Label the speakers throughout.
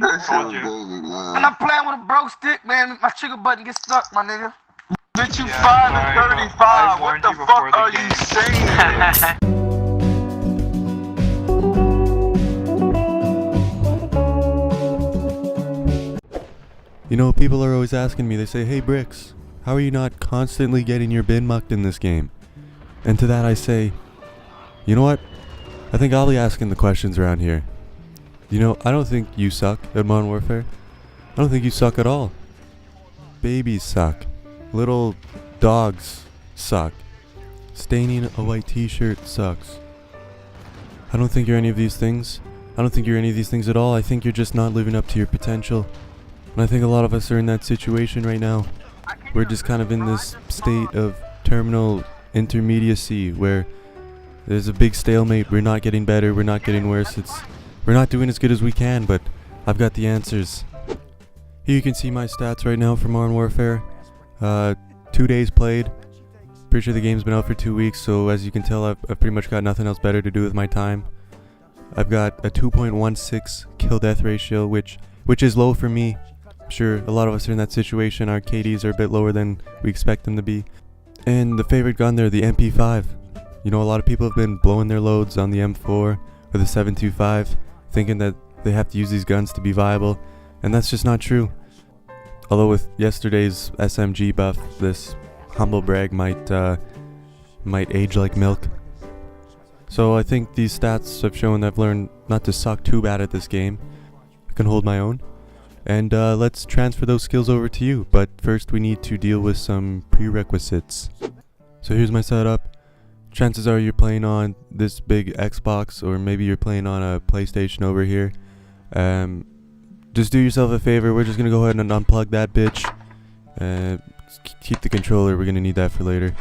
Speaker 1: That shit
Speaker 2: Told
Speaker 1: was
Speaker 2: you.
Speaker 1: crazy, man.
Speaker 3: And I'm playing with a broke stick, man. My trigger button gets stuck, my nigga.
Speaker 1: Bitch, you
Speaker 2: Yeah,
Speaker 1: 5
Speaker 2: sorry,
Speaker 1: and
Speaker 2: but
Speaker 1: 35.
Speaker 2: I
Speaker 1: What
Speaker 2: warned
Speaker 1: the
Speaker 2: you before
Speaker 1: fuck
Speaker 2: the
Speaker 1: are you
Speaker 2: game.
Speaker 1: saying?
Speaker 4: You know, people are always asking me, they say, hey Brykks, how are you not constantly getting your bin mucked in this game? And to that I say, you know what? I think I'll be asking the questions around here. You know, I don't think you suck at Modern Warfare. I don't think you suck at all. Babies suck. Little dogs suck. Staining a white t-shirt sucks. I don't think you're any of these things. I don't think you're any of these things at all. I think you're just not living up to your potential. And I think a lot of us are in that situation right now. We're just kind of in this state of terminal intermediacy where there's a big stalemate. We're not getting better, we're not getting worse. We're not doing as good as we can, but I've got the answers. Here you can see my stats right now for Modern Warfare. 2 days played. Pretty sure the game's been out for 2 weeks, so as you can tell, I've pretty much got nothing else better to do with my time. I've got a 2.16 kill-death ratio, which is low for me. I'm sure a lot of us are in that situation. Our KDs are a bit lower than we expect them to be. And the favorite gun there, the MP5. You know, a lot of people have been blowing their loads on the M4 or the 725, thinking that they have to use these guns to be viable, and that's just not true. Although with yesterday's SMG buff, this humble brag might age like milk. So I think these stats have shown I've learned not to suck too bad at this game. I can hold my own. And let's transfer those skills over to you, but first we need to deal with some prerequisites. So here's my setup. Chances are you're playing on this big Xbox, or maybe you're playing on a PlayStation over here. Just do yourself a favor, we're just gonna go ahead and unplug that bitch. Keep the controller, we're gonna need that for later.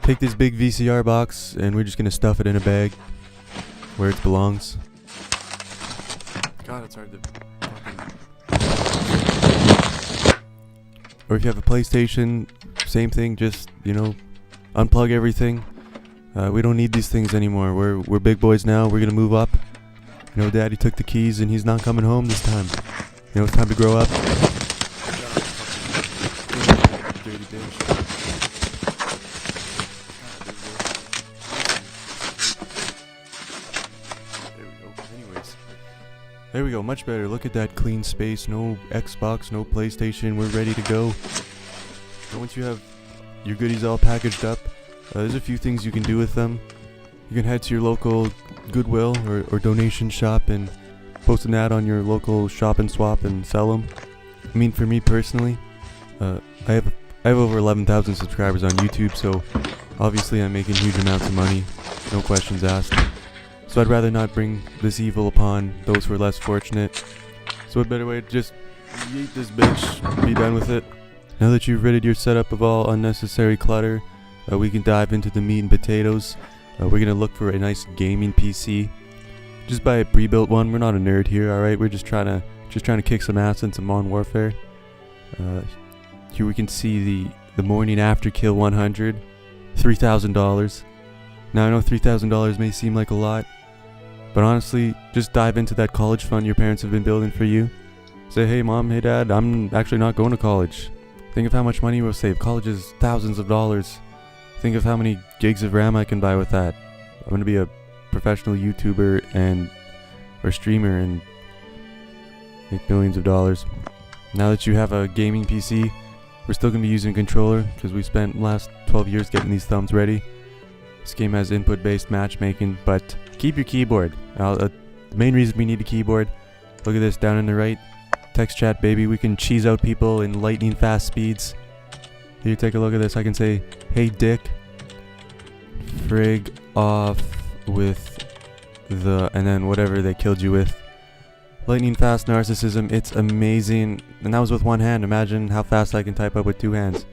Speaker 4: Take this big VCR box and we're just gonna stuff it in a bag where it belongs. God, it's hard to Or if you have a PlayStation, same thing, just, you know, unplug everything. We don't need these things anymore. We're big boys now, we're gonna move up. You know, Daddy took the keys and he's not coming home this time. You know, it's time to grow up. Dirty bitch. There we go, much better. Look at that clean space. No Xbox, no PlayStation. We're ready to go. And once you have your goodies all packaged up, there's a few things you can do with them. You can head to your local Goodwill or donation shop and post an ad on your local shop and swap and sell them. I mean, for me personally, I have over 11,000 subscribers on YouTube, so obviously I'm making huge amounts of money. No questions asked. So I'd rather not bring this evil upon those who are less fortunate. So what better way to just yeet this bitch, be done with it. Now that you've ridded your setup of all unnecessary clutter, we can dive into the meat and potatoes. We're gonna look for a nice gaming PC. Just buy a pre-built one. We're not a nerd here, alright? We're just trying to kick some ass in some Modern Warfare. Here we can see the morning after kill 100, $3,000. Now I know $3,000 may seem like a lot, but honestly, just dive into that college fund your parents have been building for you. Say, hey mom, hey dad, I'm actually not going to college. Think of how much money we'll save. College is thousands of dollars. Think of how many gigs of RAM I can buy with that. I'm gonna be a professional YouTuber or streamer and make millions of dollars. Now that you have a gaming PC, we're still gonna be using a controller because we spent the last 12 years getting these thumbs ready. This game has input-based matchmaking, but keep your keyboard. The main reason we need a keyboard, look at this down on the right, text chat baby, we can cheese out people in lightning fast speeds. Here, take a look at this, I can say, hey dick, frig off with the, and then whatever they killed you with. Lightning fast narcissism, it's amazing, and that was with one hand. Imagine how fast I can type up with two hands.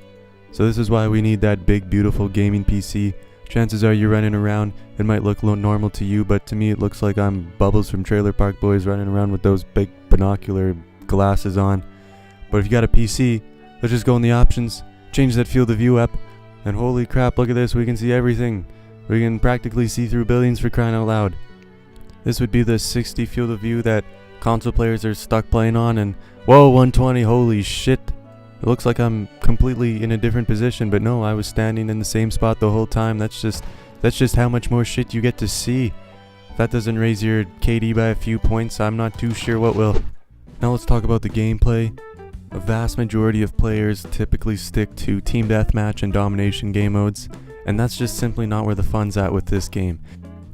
Speaker 4: So this is why we need that big beautiful gaming PC. Chances are you're running around, it might look normal to you, but to me it looks like I'm Bubbles from Trailer Park Boys running around with those big binocular glasses on. But if you got a PC, let's just go in the options, change that field of view up, and holy crap, look at this, we can see everything. We can practically see through buildings, for crying out loud. This would be the 60 field of view that console players are stuck playing on, and whoa, 120, holy shit. It looks like I'm completely in a different position, but no, I was standing in the same spot the whole time. That's just how much more shit you get to see. If that doesn't raise your KD by a few points, I'm not too sure what will. Now let's talk about the gameplay. A vast majority of players typically stick to team deathmatch and domination game modes, and that's just simply not where the fun's at with this game.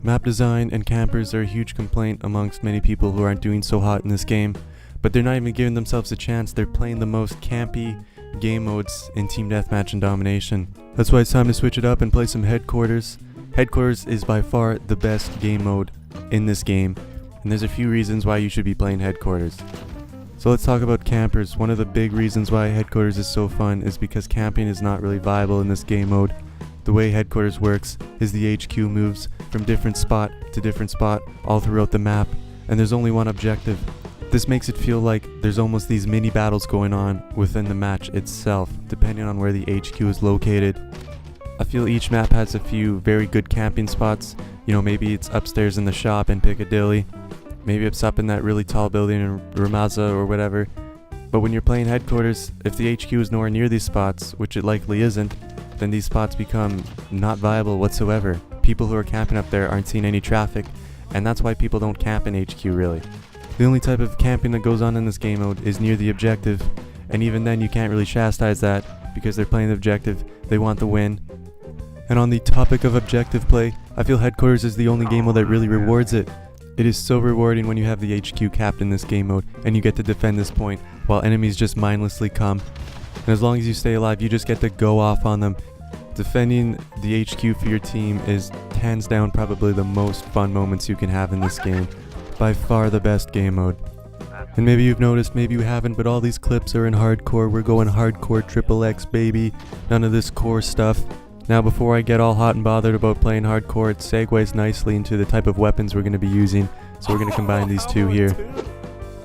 Speaker 4: Map design and campers are a huge complaint amongst many people who aren't doing so hot in this game, but they're not even giving themselves a chance. They're playing the most campy game modes in team deathmatch and domination. That's why it's time to switch it up and play some Headquarters. Headquarters is by far the best game mode in this game, and there's a few reasons why you should be playing Headquarters. So let's talk about campers. One of the big reasons why Headquarters is so fun is because camping is not really viable in this game mode. The way Headquarters works is the HQ moves from different spot to different spot all throughout the map, and there's only one objective. This makes it feel like there's almost these mini battles going on within the match itself, depending on where the HQ is located. I feel each map has a few very good camping spots. You know, maybe it's upstairs in the shop in Piccadilly. Maybe it's up in that really tall building in Ramaza or whatever. But when you're playing Headquarters, if the HQ is nowhere near these spots, which it likely isn't, then these spots become not viable whatsoever. People who are camping up there aren't seeing any traffic, and that's why people don't camp in HQ really. The only type of camping that goes on in this game mode is near the objective, and even then you can't really chastise that because they're playing the objective, they want the win. And on the topic of objective play, I feel Headquarters is the only game mode that really rewards it. It is so rewarding when you have the HQ capped in this game mode and you get to defend this point while enemies just mindlessly come. And as long as you stay alive, you just get to go off on them. Defending the HQ for your team is hands down probably the most fun moments you can have in this game. By far the best game mode. And maybe you've noticed, maybe you haven't, but all these clips are in hardcore. We're going hardcore XXX, baby. None of this core stuff. Now before I get all hot and bothered about playing hardcore, it segues nicely into the type of weapons we're going to be using, so we're going to combine these two here.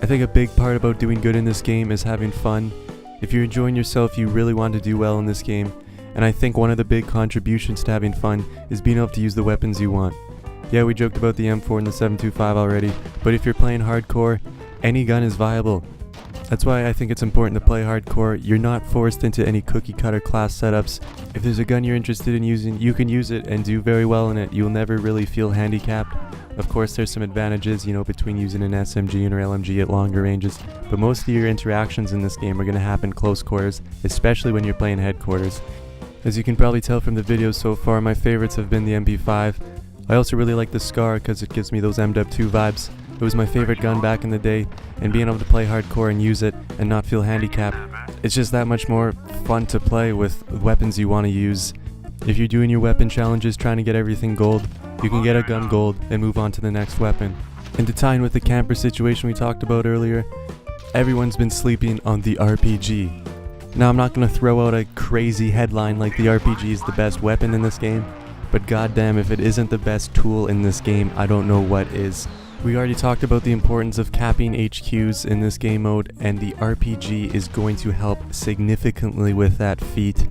Speaker 4: I think a big part about doing good in this game is having fun. If you're enjoying yourself, you really want to do well in this game, and I think one of the big contributions to having fun is being able to use the weapons you want. Yeah, we joked about the M4 and the 725 already, but if you're playing hardcore, any gun is viable. That's why I think it's important to play hardcore. You're not forced into any cookie cutter class setups. If there's a gun you're interested in using, you can use it and do very well in it. You'll never really feel handicapped. Of course, there's some advantages, between using an SMG or LMG at longer ranges, but most of your interactions in this game are going to happen close quarters, especially when you're playing Headquarters. As you can probably tell from the videos so far, my favorites have been the MP5. I also really like the SCAR because it gives me those MW2 vibes. It was my favorite gun back in the day, and being able to play hardcore and use it and not feel handicapped, it's just that much more fun to play with weapons you want to use. If you're doing your weapon challenges trying to get everything gold, you can get a gun gold and move on to the next weapon. And to tie in with the camper situation we talked about earlier, everyone's been sleeping on the RPG. Now I'm not going to throw out a crazy headline like the RPG is the best weapon in this game, but goddamn, if it isn't the best tool in this game, I don't know what is. We already talked about the importance of capping HQs in this game mode, and the RPG is going to help significantly with that feat.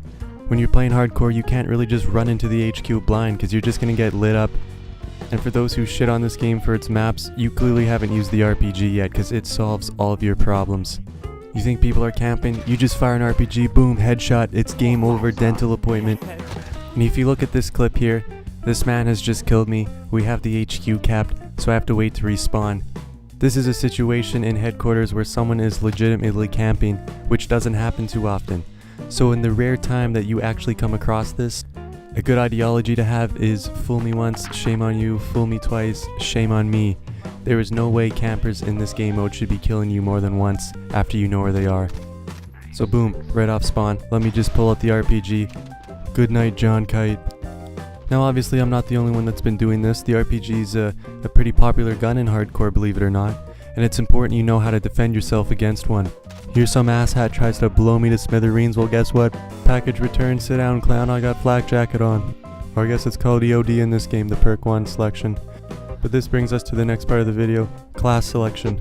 Speaker 4: When you're playing hardcore, you can't really just run into the HQ blind because you're just going to get lit up. And for those who shit on this game for its maps, you clearly haven't used the RPG yet because it solves all of your problems. You think people are camping? You just fire an RPG, boom, headshot, it's game over, dental appointment. And if you look at this clip here, this man has just killed me, we have the HQ capped, so I have to wait to respawn. This is a situation in Headquarters where someone is legitimately camping, which doesn't happen too often. So in the rare time that you actually come across this, a good ideology to have is fool me once, shame on you, fool me twice, shame on me. There is no way campers in this game mode should be killing you more than once after you know where they are. So boom, right off spawn, let me just pull out the RPG. Good night, John Kite. Now obviously I'm not the only one that's been doing this. The RPG is a pretty popular gun in hardcore, believe it or not, and it's important you know how to defend yourself against one. Here some asshat tries to blow me to smithereens, well guess what? Package returned, sit down clown, I got flak jacket on. Or I guess it's called EOD in this game, the perk 1 selection. But this brings us to the next part of the video, class selection.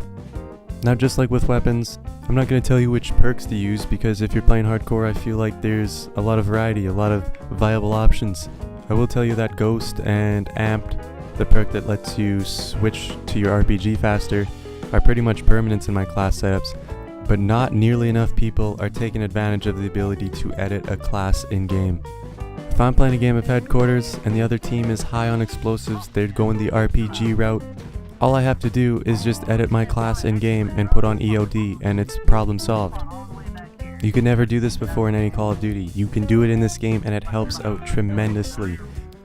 Speaker 4: Now just like with weapons, I'm not going to tell you which perks to use because if you're playing hardcore I feel like there's a lot of variety, a lot of viable options. I will tell you that Ghost and Amped, the perk that lets you switch to your RPG faster, are pretty much permanents in my class setups, but not nearly enough people are taking advantage of the ability to edit a class in-game. If I'm playing a game of Headquarters and the other team is high on explosives, they're going the RPG route, all I have to do is just edit my class in-game and put on EOD and it's problem solved. You could never do this before in any Call of Duty. You can do it in this game and it helps out tremendously.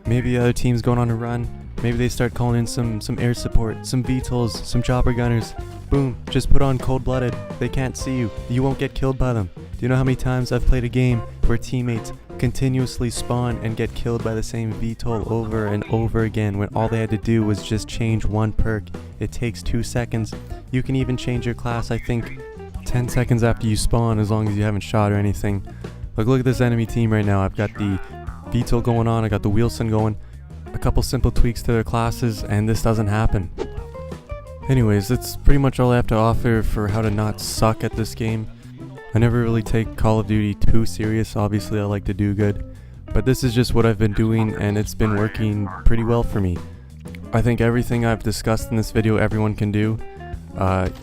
Speaker 4: Maybe the other team's going on a run, maybe they start calling in some air support, some VTOLs, some chopper gunners. Boom, just put on cold-blooded. They can't see you. You won't get killed by them. Do you know how many times I've played a game where teammates continuously spawn and get killed by the same VTOL over and over again when all they had to do was just change one perk? It takes 2 seconds. You can even change your class, I think, 10 seconds after you spawn as long as you haven't shot or anything. Look at this enemy team right now. I've got the VTOL going on, I got the Wilson going, a couple simple tweaks to their classes, and this doesn't happen. Anyways, that's pretty much all I have to offer for how to not suck at this game. I never really take Call of Duty too serious, obviously I like to do good, but this is just what I've been doing and it's been working pretty well for me. I think everything I've discussed in this video everyone can do.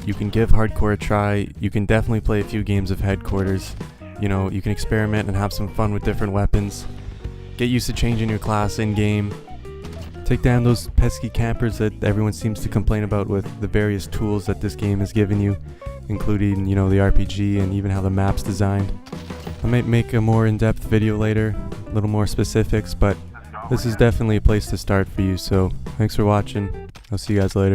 Speaker 4: You can give hardcore a try, you can definitely play a few games of Headquarters, you know, you can experiment and have some fun with different weapons, get used to changing your class in-game, take down those pesky campers that everyone seems to complain about with the various tools that this game has given you, including, you know, the RPG and even how the map's designed. I might make a more in-depth video later, a little more specifics, but this is definitely a place to start for you, so thanks for watching. I'll see you guys later.